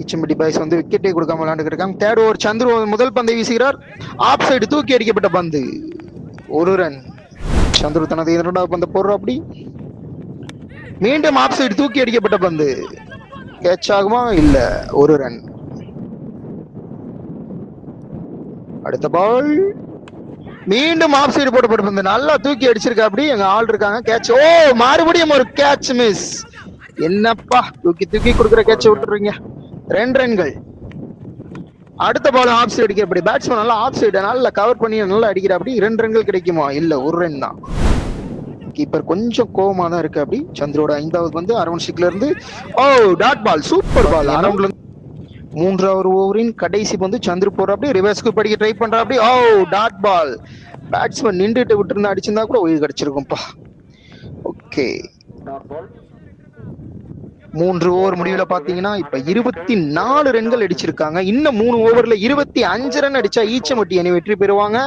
Eachampatti boys வந்து விக்கெட்டே கொடுக்காம விளையாண்டு இருக்காங்க. தேர்ட் ஓவர் சந்துரு முதல் பந்தை வீசுகிறார். ஆப் சைடு தூக்கி அடிக்கப்பட்ட பந்து, ஒரு ரன். சந்துரு தனது இரண்டாவது பந்தை போடுறோம். அப்படி மீண்டும் ஆப் சைடு தூக்கி அடிக்கப்பட்ட பந்து, கேட்ச் ஆகுமா? இல்ல, ஒரு ரன். அடுத்த பால் மீண்டும் ஆப் சைடு போடப்பட்ட பந்து, நல்லா தூக்கி அடிச்சிருக்கா. அப்படி எங்க ஆள் இருக்காங்க, கேட்ச். ஓ, மறுபடியும் ஒரு கேட்ச் மிஸ். என்னப்பா தூக்கி தூக்கி கொடுக்குற கேட்ச விட்டுறீங்க. 2 ரன்கள். அடுத்த பால் ஆப் சைடு அடிக்கிற. அப்படி பேட்ஸ்மேன் நல்லா ஆப் சைடு நல்லா கவர் பண்ணி நல்லா அடிக்கிற. அப்படி 2 ரன்கள் கிடைக்குமா? இல்ல, ஒரு ரன் தான். கீப்பர் கொஞ்சம் கோவமா தான் இருக்கு. அப்படி சந்திரோட 5வது பந்து அரவன் ஸ்டிக்ல இருந்து. ஓ, டாட் பால், சூப்பர் பால். அரவுண்ட்ல 3வது ஓவரின் கடைசி பந்து சந்திர போற. அப்படி ரிவர்ஸ்க்கு படிக்க ட்ரை பண்ற. அப்படி ஓ, டாட் பால். பேட்ஸ்மேன் நின்றுட்டு விட்டு இருந்தா அடிச்சிருந்தா கூட உயிர் கிடைச்சிருக்கும்பா. ஓகே, 3 ஓவர் முடிவுல பாத்தீங்கன்னா இப்ப 24 ரன்கள் அடிச்சிருக்காங்க. இன்னும் 3 ஓவர்ல 25 ரன் அடிச்சா ஈச்சம்பட்டி அணி வெற்றி பெறுவாங்க.